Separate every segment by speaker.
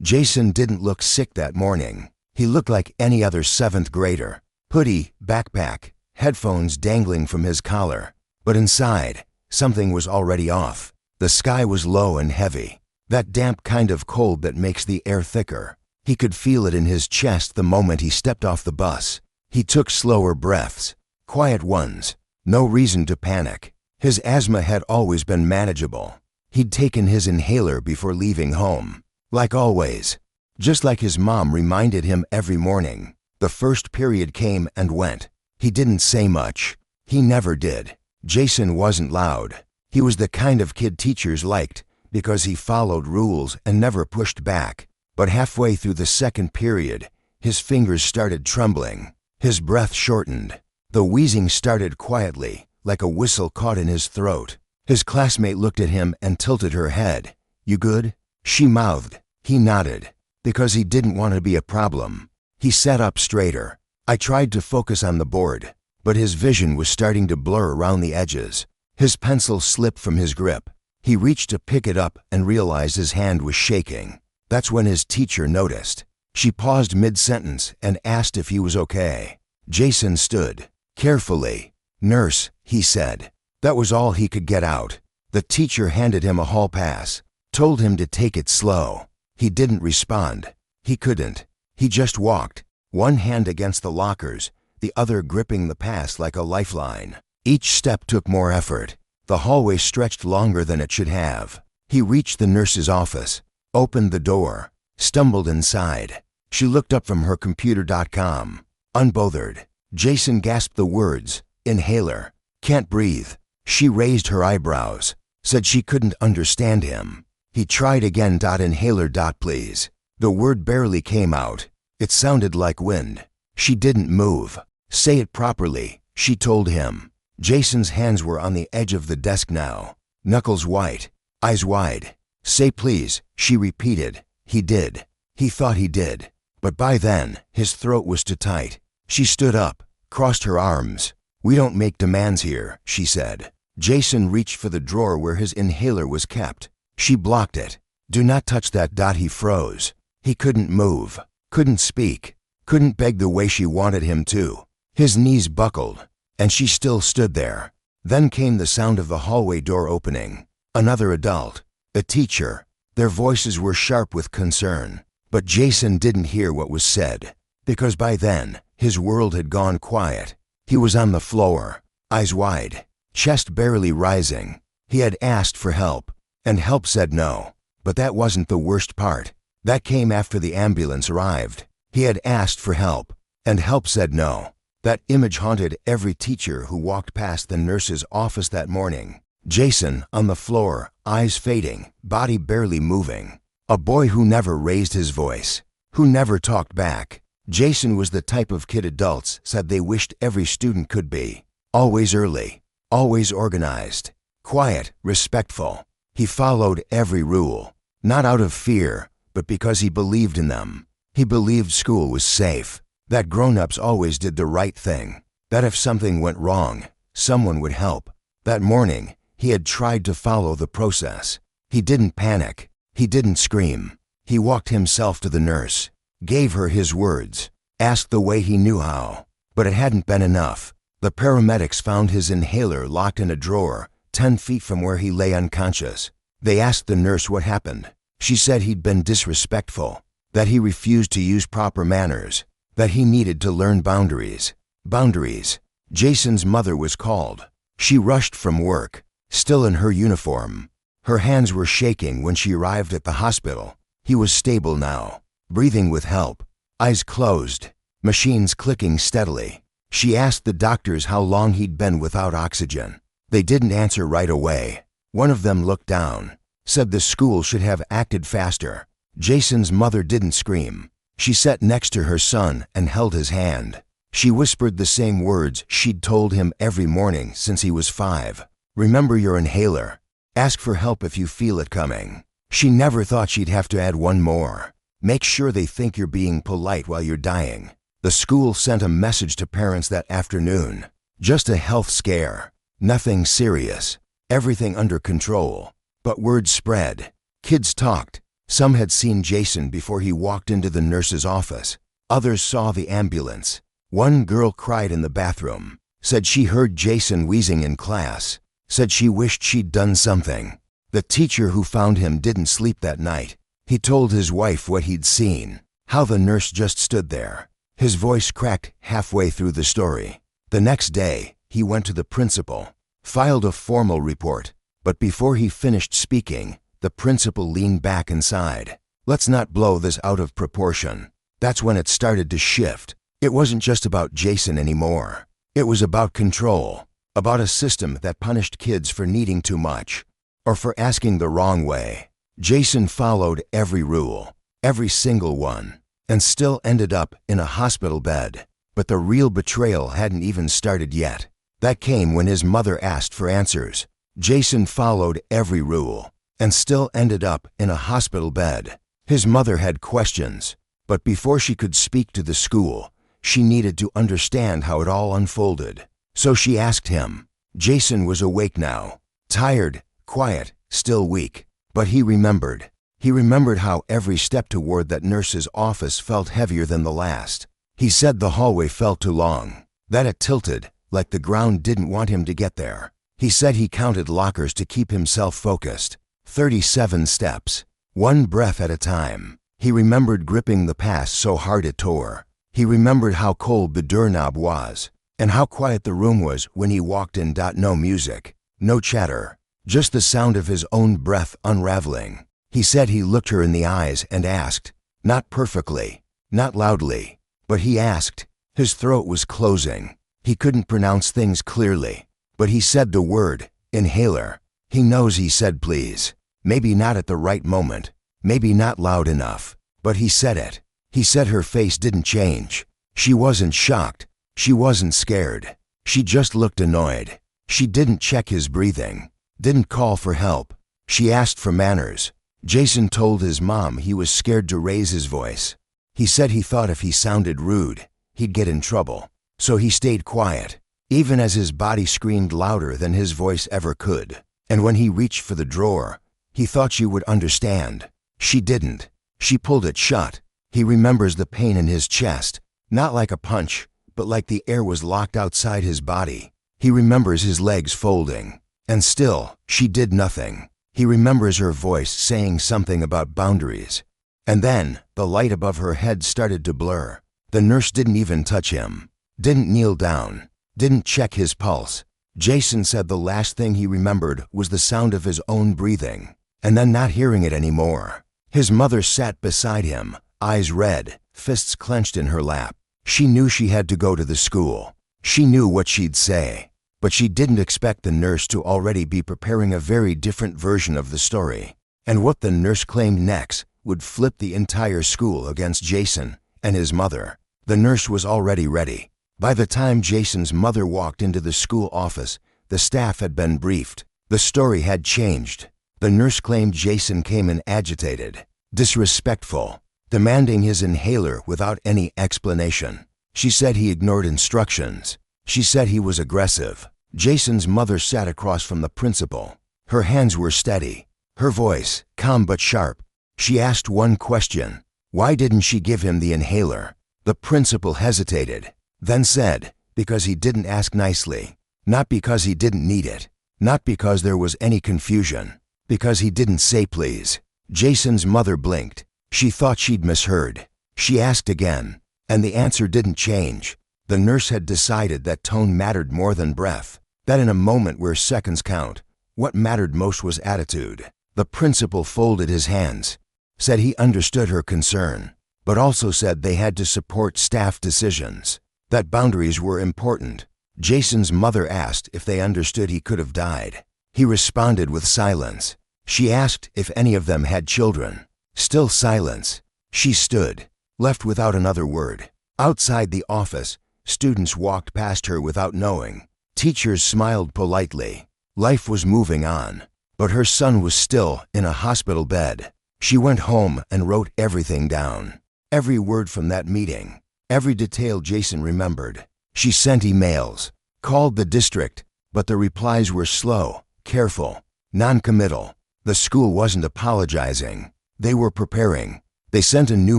Speaker 1: Jason didn't look sick that morning. He looked like any other 7th grader. Hoodie, backpack, headphones dangling from his collar. But inside, something was already off. The sky was low and heavy. That damp kind of cold that makes the air thicker. He could feel it in his chest the moment he stepped off the bus. He took slower breaths, quiet ones. No reason to panic. His asthma had always been manageable. He'd taken his inhaler before leaving home. Like always. Just like his mom reminded him every morning. The first period came and went. He didn't say much. He never did. Jason wasn't loud. He was the kind of kid teachers liked because he followed rules and never pushed back. But halfway through the second period, his fingers started trembling. His breath shortened. The wheezing started quietly, like a whistle caught in his throat. His classmate looked at him and tilted her head. "You good?" She mouthed. He nodded, because he didn't want to be a problem. He sat up straighter. I tried to focus on the board, but his vision was starting to blur around the edges. His pencil slipped from his grip. He reached to pick it up and realized his hand was shaking. That's when his teacher noticed. She paused mid-sentence and asked if he was okay. Jason stood. Carefully. "Nurse," he said. That was all he could get out. The teacher handed him a hall pass, told him to take it slow. He didn't respond. He couldn't. He just walked, one hand against the lockers, the other gripping the pass like a lifeline. Each step took more effort. The hallway stretched longer than it should have. He reached the nurse's office, opened the door, stumbled inside. She looked up from her computer.com, unbothered. Jason gasped the words, "Inhaler. Can't breathe." She raised her eyebrows, said she couldn't understand him. He tried again. "Inhaler. Please." The word barely came out. It sounded like wind. She didn't move. "Say it properly," she told him. Jason's hands were on the edge of the desk now, knuckles white, eyes wide. "Say please," she repeated. He did. He thought he did. But by then, his throat was too tight. She stood up, crossed her arms. "We don't make demands here," she said. Jason reached for the drawer where his inhaler was kept. She blocked it. "Do not touch that." He froze. He couldn't move, couldn't speak, couldn't beg the way she wanted him to. His knees buckled, and she still stood there. Then came the sound of the hallway door opening. Another adult, a teacher. Their voices were sharp with concern. But Jason didn't hear what was said, because by then, his world had gone quiet. He was on the floor, eyes wide, chest barely rising. He had asked for help, and help said no. But that wasn't the worst part. That came after the ambulance arrived. He had asked for help, and help said no. That image haunted every teacher who walked past the nurse's office that morning. Jason, on the floor, eyes fading, body barely moving. A boy who never raised his voice, who never talked back. Jason was the type of kid adults said they wished every student could be. Always early, always organized, quiet, respectful. He followed every rule, not out of fear, but because he believed in them. He believed school was safe, that grown-ups always did the right thing, that if something went wrong, someone would help. That morning, he had tried to follow the process. He didn't panic. He didn't scream. He walked himself to the nurse, gave her his words, asked the way he knew how. But it hadn't been enough. The paramedics found his inhaler locked in a drawer, 10 feet from where he lay unconscious. They asked the nurse what happened. She said he'd been disrespectful, that he refused to use proper manners, that he needed to learn boundaries. Boundaries. Jason's mother was called. She rushed from work, still in her uniform. Her hands were shaking when she arrived at the hospital. He was stable now, breathing with help, eyes closed, machines clicking steadily. She asked the doctors how long he'd been without oxygen. They didn't answer right away. One of them looked down, said the school should have acted faster. Jason's mother didn't scream. She sat next to her son and held his hand. She whispered the same words she'd told him every morning since he was 5. "Remember your inhaler. Ask for help if you feel it coming." She never thought she'd have to add one more. "Make sure they think you're being polite while you're dying." The school sent a message to parents that afternoon. Just a health scare. Nothing serious. Everything under control. But word spread. Kids talked. Some had seen Jason before he walked into the nurse's office. Others saw the ambulance. One girl cried in the bathroom, said she heard Jason wheezing in class, said she wished she'd done something. The teacher who found him didn't sleep that night. He told his wife what he'd seen, how the nurse just stood there. His voice cracked halfway through the story. The next day, he went to the principal, filed a formal report, but before he finished speaking, the principal leaned back and sighed. Let's not blow this out of proportion. That's when it started to shift. It wasn't just about Jason anymore. It was about control, about a system that punished kids for needing too much, or for asking the wrong way. Jason followed every rule, every single one, and still ended up in a hospital bed. But the real betrayal hadn't even started yet. That came when his mother asked for answers. Jason followed every rule, and still ended up in a hospital bed. His mother had questions, but before she could speak to the school, she needed to understand how it all unfolded. So she asked him. Jason was awake now, tired, quiet, still weak, but he remembered. He remembered how every step toward that nurse's office felt heavier than the last. He said the hallway felt too long, that it tilted, like the ground didn't want him to get there. He said he counted lockers to keep himself focused. 37 steps, one breath at a time. He remembered gripping the pass so hard it tore. He remembered how cold the doorknob was, and how quiet the room was when he walked in. No music, no chatter, just the sound of his own breath unraveling. He said he looked her in the eyes and asked, not perfectly, not loudly, but he asked. His throat was closing. He couldn't pronounce things clearly, but he said the word, inhaler. He knows he said please. Maybe not at the right moment, maybe not loud enough, but he said it. He said her face didn't change. She wasn't shocked. She wasn't scared. She just looked annoyed. She didn't check his breathing, didn't call for help. She asked for manners. Jason told his mom he was scared to raise his voice. He said he thought if he sounded rude, he'd get in trouble. So he stayed quiet, even as his body screamed louder than his voice ever could. And when he reached for the drawer, he thought she would understand. She didn't. She pulled it shut. He remembers the pain in his chest, not like a punch, but like the air was locked outside his body. He remembers his legs folding. And still, she did nothing. He remembers her voice saying something about boundaries. And then, the light above her head started to blur. The nurse didn't even touch him, didn't kneel down, didn't check his pulse. Jason said the last thing he remembered was the sound of his own breathing, and then not hearing it anymore. His mother sat beside him, eyes red, fists clenched in her lap. She knew she had to go to the school. She knew what she'd say, but she didn't expect the nurse to already be preparing a very different version of the story. And what the nurse claimed next would flip the entire school against Jason and his mother. The nurse was already ready. By the time Jason's mother walked into the school office, the staff had been briefed. The story had changed. The nurse claimed Jason came in agitated, disrespectful, demanding his inhaler without any explanation. She said he ignored instructions. She said he was aggressive. Jason's mother sat across from the principal. Her hands were steady, her voice calm but sharp. She asked one question. Why didn't she give him the inhaler? The principal hesitated, then said, because he didn't ask nicely. Not because he didn't need it. Not because there was any confusion. Because he didn't say please. Jason's mother blinked. She thought she'd misheard. She asked again, and the answer didn't change. The nurse had decided that tone mattered more than breath. That in a moment where seconds count, what mattered most was attitude. The principal folded his hands, said he understood her concern, but also said they had to support staff decisions, that boundaries were important. Jason's mother asked if they understood he could have died. He responded with silence. She asked if any of them had children. Still silence. She stood, left without another word. Outside the office, students walked past her without knowing. Teachers smiled politely. Life was moving on, but her son was still in a hospital bed. She went home and wrote everything down. Every word from that meeting, every detail Jason remembered. She sent emails, called the district, but the replies were slow, careful, non-committal. The school wasn't apologizing. They were preparing. They sent a new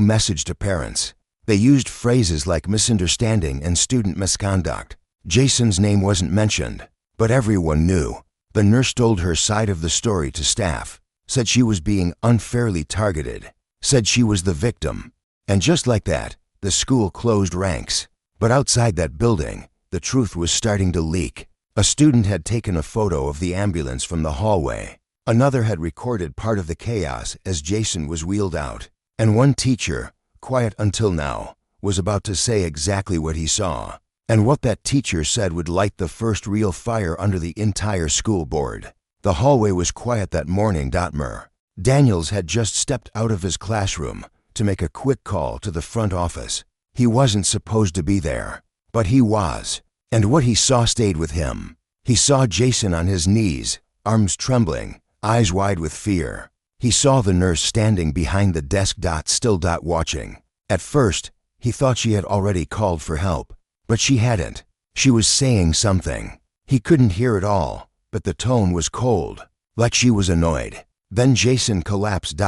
Speaker 1: message to parents. They used phrases like misunderstanding and student misconduct. Jason's name wasn't mentioned, but everyone knew. The nurse told her side of the story to staff, said she was being unfairly targeted, said she was the victim. And just like that, the school closed ranks. But outside that building, the truth was starting to leak. A student had taken a photo of the ambulance from the hallway. Another had recorded part of the chaos as Jason was wheeled out. And one teacher, quiet until now, was about to say exactly what he saw. And what that teacher said would light the first real fire under the entire school board. The hallway was quiet that morning. Daniels had just stepped out of his classroom to make a quick call to the front office. He wasn't supposed to be there, but he was. And what he saw stayed with him. He saw Jason on his knees, arms trembling, eyes wide with fear. He saw the nurse standing behind the desk, still watching. At first, he thought she had already called for help, but she hadn't. She was saying something. He couldn't hear it all, but the tone was cold, like she was annoyed. Then Jason collapsed.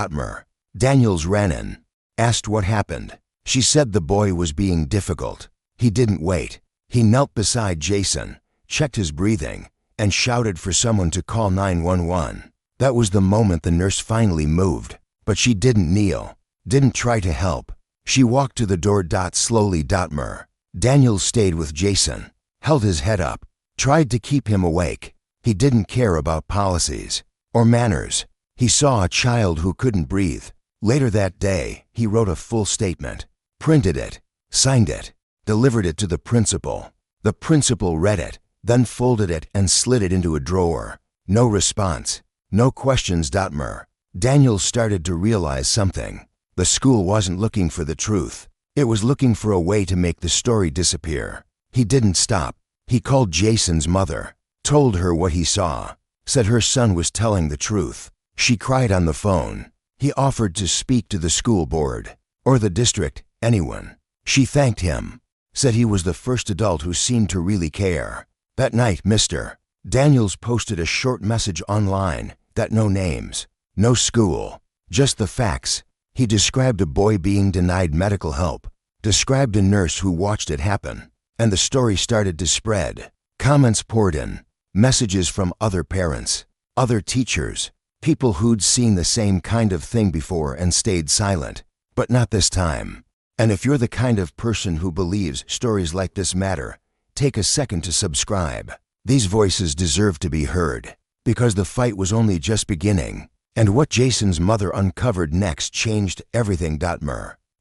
Speaker 1: Daniels ran in, asked what happened. She said the boy was being difficult. He didn't wait. He knelt beside Jason, checked his breathing, and shouted for someone to call 911. That was the moment the nurse finally moved, but she didn't kneel, didn't try to help. She walked to the door. Slowly. Daniels stayed with Jason, held his head up, tried to keep him awake. He didn't care about policies or manners. He saw a child who couldn't breathe. Later that day, he wrote a full statement, printed it, signed it, delivered it to the principal. The principal read it, then folded it and slid it into a drawer. No response, no questions. Daniels started to realize something. The school wasn't looking for the truth. It was looking for a way to make the story disappear. He didn't stop. He called Jason's mother, told her what he saw, said her son was telling the truth. She cried on the phone. He offered to speak to the school board, or the district, anyone. She thanked him, said he was the first adult who seemed to really care. That night, Mr. Daniels posted a short message online that no names, no school, just the facts. He described a boy being denied medical help, described a nurse who watched it happen, and the story started to spread. Comments poured in, messages from other parents, other teachers, people who'd seen the same kind of thing before and stayed silent, but not this time. And if you're the kind of person who believes stories like this matter, take a second to subscribe. These voices deserve to be heard, because the fight was only just beginning. And what Jason's mother uncovered next changed everything.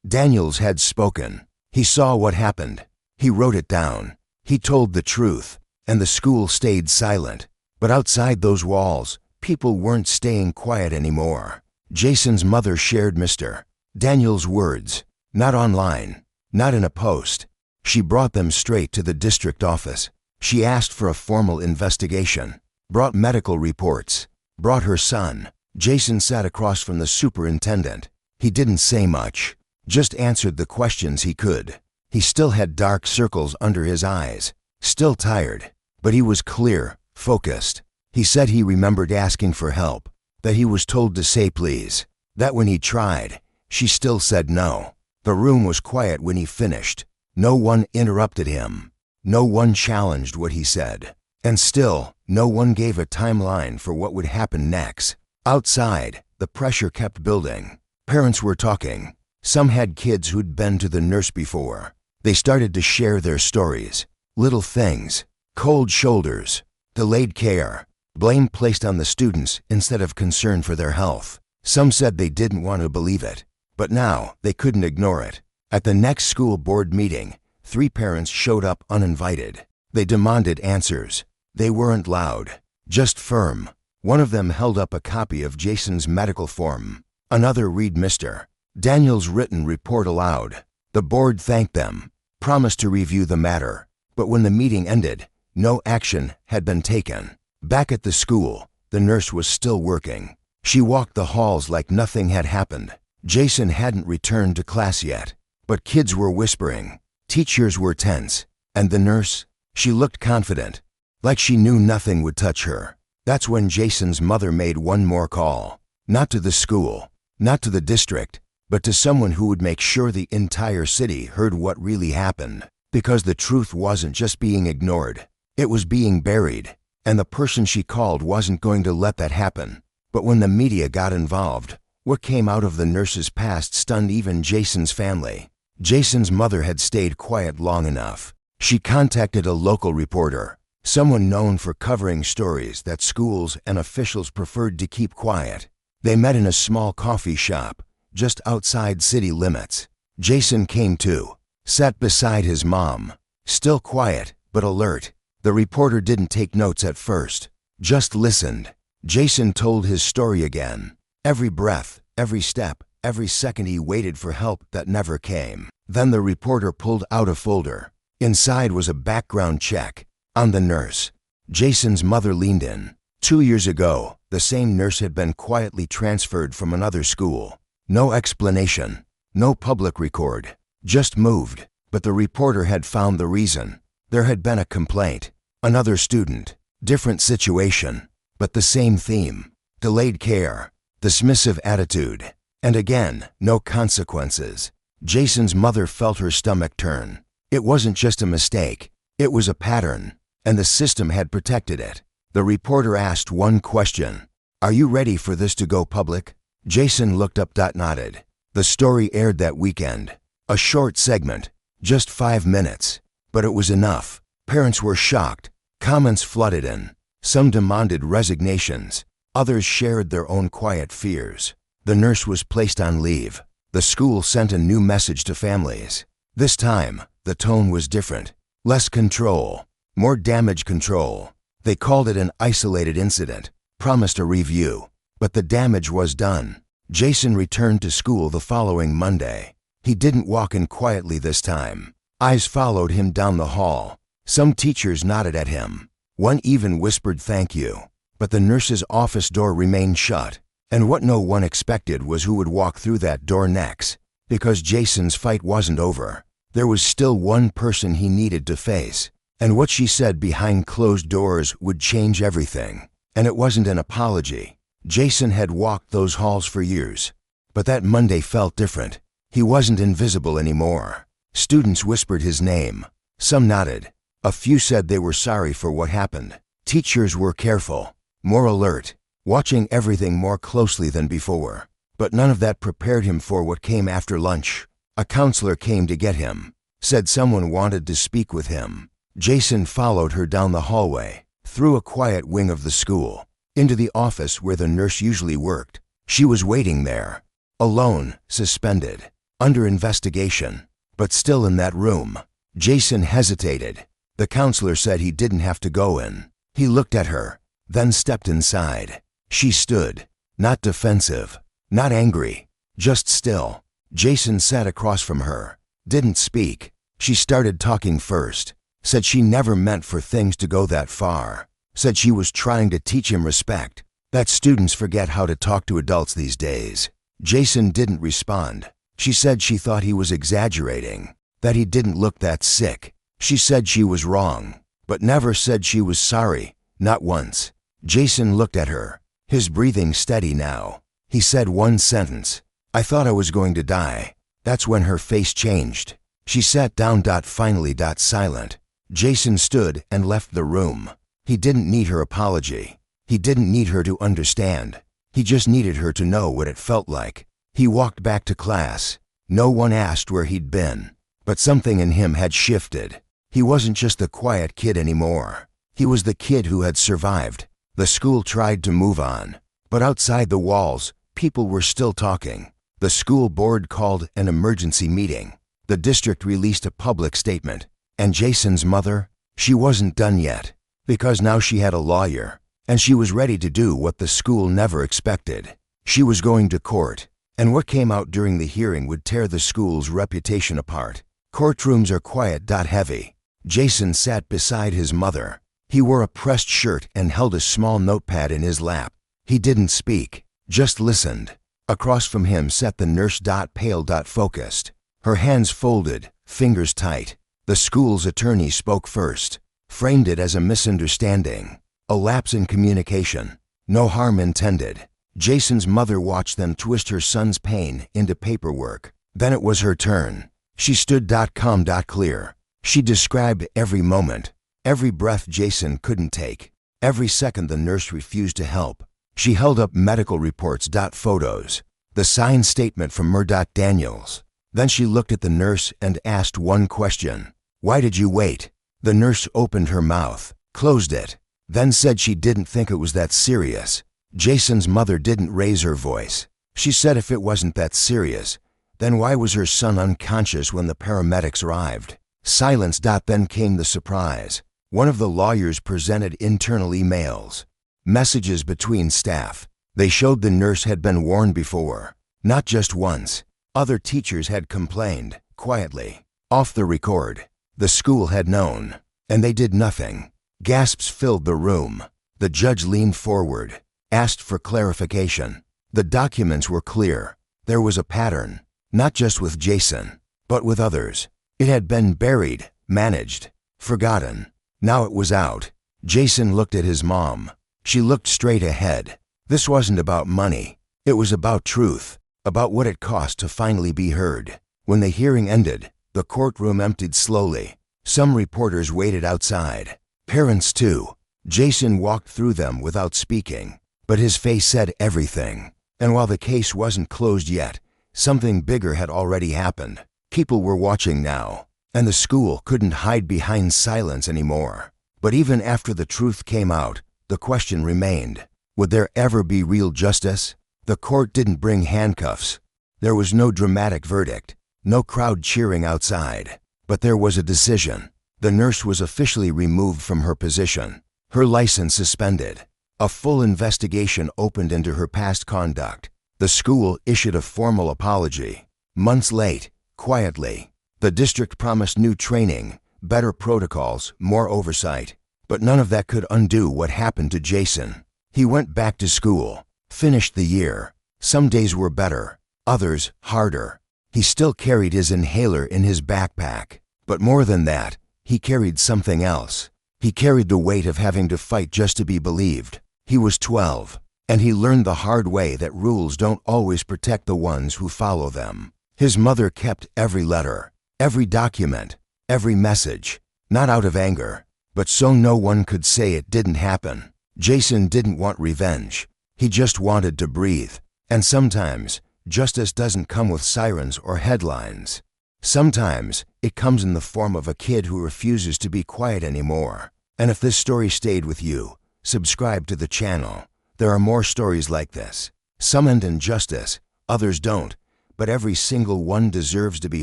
Speaker 1: Daniels had spoken. He saw what happened. He wrote it down. He told the truth, and the school stayed silent. But outside those walls, people weren't staying quiet anymore. Jason's mother shared Mr. Daniels' words, not online, not in a post. She brought them straight to the district office. She asked for a formal investigation, brought medical reports, brought her son. Jason sat across from the superintendent. He didn't say much, just answered the questions he could. He still had dark circles under his eyes, still tired, but he was clear, focused. He said he remembered asking for help, that he was told to say please, that when he tried, she still said no. The room was quiet when he finished. No one interrupted him. No one challenged what he said. And still, no one gave a timeline for what would happen next. Outside, the pressure kept building. Parents were talking. Some had kids who'd been to the nurse before. They started to share their stories. Little things, cold shoulders, delayed care, blame placed on the students instead of concern for their health. Some said they didn't want to believe it, but now they couldn't ignore it. At the next school board meeting, 3 parents showed up uninvited. They demanded answers. They weren't loud, just firm. One of them held up a copy of Jason's medical form. Another read Mr. Daniels' written report aloud. The board thanked them, promised to review the matter. But when the meeting ended, no action had been taken. Back at the school, the nurse was still working. She walked the halls like nothing had happened. Jason hadn't returned to class yet, but kids were whispering. Teachers were tense. And the nurse? She looked confident, like she knew nothing would touch her. That's when Jason's mother made one more call. Not to the school, Not to the district, but to someone who would make sure the entire city heard what really happened. Because the truth wasn't just being ignored, it was being buried, and the person she called wasn't going to let that happen. But when the media got involved, what came out of the nurse's past stunned even Jason's family. Jason's mother had stayed quiet long enough. She contacted a local reporter, someone known for covering stories that schools and officials preferred to keep quiet. They met in a small coffee shop, just outside city limits. Jason came too, sat beside his mom, still quiet but alert. The reporter didn't take notes at first, just listened. Jason told his story again. Every breath, every step, every second he waited for help that never came. Then the reporter pulled out a folder. Inside was a background check on the nurse. Jason's mother leaned in. 2 years ago, the same nurse had been quietly transferred from another school. No explanation, no public record, just moved. But the reporter had found the reason. There had been a complaint. Another student, different situation, but the same theme. Delayed care, dismissive attitude, and again, no consequences. Jason's mother felt her stomach turn. It wasn't just a mistake, it was a pattern, and the system had protected it. The reporter asked one question: "Are you ready for this to go public?" Jason looked up, nodded. The story aired that weekend. A short segment, just 5 minutes, but it was enough. Parents were shocked. Comments flooded in. Some demanded resignations. Others shared their own quiet fears. The nurse was placed on leave. The school sent a new message to families. This time, the tone was different. Less control, more damage control. They called it an isolated incident, promised a review, but the damage was done. Jason returned to school the following Monday. He didn't walk in quietly this time. Eyes followed him down the hall. Some teachers nodded at him. One even whispered thank you. But the nurse's office door remained shut. And what no one expected was who would walk through that door next. Because Jason's fight wasn't over. There was still one person he needed to face. And what she said behind closed doors would change everything. And it wasn't an apology. Jason had walked those halls for years. But that Monday felt different. He wasn't invisible anymore. Students whispered his name. Some nodded. A few said they were sorry for what happened. Teachers were careful, more alert, watching everything more closely than before. But none of that prepared him for what came after lunch. A counselor came to get him, said someone wanted to speak with him. Jason followed her down the hallway, through a quiet wing of the school, into the office where the nurse usually worked. She was waiting there, alone, suspended, under investigation, but still in that room. Jason hesitated. The counselor said he didn't have to go in. He looked at her, then stepped inside. She stood, not defensive, not angry, just still. Jason sat across from her, didn't speak. She started talking first, said she never meant for things to go that far, said she was trying to teach him respect, that students forget how to talk to adults these days. Jason didn't respond. She said she thought he was exaggerating, that he didn't look that sick. She said she was wrong, but never said she was sorry, not once. Jason looked at her, his breathing steady now. He said one sentence: "I thought I was going to die." That's when her face changed. She sat down, finally, silent. Jason stood and left the room. He didn't need her apology. He didn't need her to understand. He just needed her to know what it felt like. He walked back to class. No one asked where he'd been, but something in him had shifted. He wasn't just the quiet kid anymore. He was the kid who had survived. The school tried to move on, but outside the walls, people were still talking. The school board called an emergency meeting. The district released a public statement. And Jason's mother, she wasn't done yet, because now she had a lawyer, and she was ready to do what the school never expected. She was going to court, and what came out during the hearing would tear the school's reputation apart. Courtrooms are quiet, heavy. Jason sat beside his mother. He wore a pressed shirt and held a small notepad in his lap. He didn't speak, just listened. Across from him sat the nurse, pale, focused. Her hands folded, fingers tight. The school's attorney spoke first, framed it as a misunderstanding, a lapse in communication. No harm intended. Jason's mother watched them twist her son's pain into paperwork. Then it was her turn. She stood calm, clear. She described every moment, every breath Jason couldn't take, every second the nurse refused to help. She held up medical reports, photos, the signed statement from Murdoch Daniels. Then she looked at the nurse and asked one question. "Why did you wait?" The nurse opened her mouth, closed it, then said she didn't think it was that serious. Jason's mother didn't raise her voice. She said if it wasn't that serious, then why was her son unconscious when the paramedics arrived? Silence. Then came the surprise. One of the lawyers presented internal emails, messages between staff. They showed the nurse had been warned before, not just once. Other teachers had complained, quietly, off the record. The school had known, and they did nothing. Gasps filled the room. The judge leaned forward, asked for clarification. The documents were clear. There was a pattern, not just with Jason, but with others. It had been buried, managed, forgotten. Now it was out. Jason looked at his mom. She looked straight ahead. This wasn't about money. It was about truth, about what it cost to finally be heard. When the hearing ended, the courtroom emptied slowly. Some reporters waited outside. Parents too. Jason walked through them without speaking, but his face said everything. And while the case wasn't closed yet, something bigger had already happened. People were watching now, and the school couldn't hide behind silence anymore. But even after the truth came out, the question remained, would there ever be real justice? The court didn't bring handcuffs. There was no dramatic verdict, no crowd cheering outside. But there was a decision. The nurse was officially removed from her position, her license suspended. A full investigation opened into her past conduct. The school issued a formal apology. Months late, quietly, the district promised new training, better protocols, more oversight. But none of that could undo what happened to Jason. He went back to school, finished the year. Some days were better, others harder. He still carried his inhaler in his backpack. But more than that, he carried something else. He carried the weight of having to fight just to be believed. He was 12, and he learned the hard way that rules don't always protect the ones who follow them. His mother kept every letter, every document, every message, not out of anger, but so no one could say it didn't happen. Jason didn't want revenge. He just wanted to breathe. And sometimes, justice doesn't come with sirens or headlines. Sometimes, it comes in the form of a kid who refuses to be quiet anymore. And if this story stayed with you, subscribe to the channel. There are more stories like this. Some end in justice, others don't, but every single one deserves to be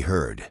Speaker 1: heard.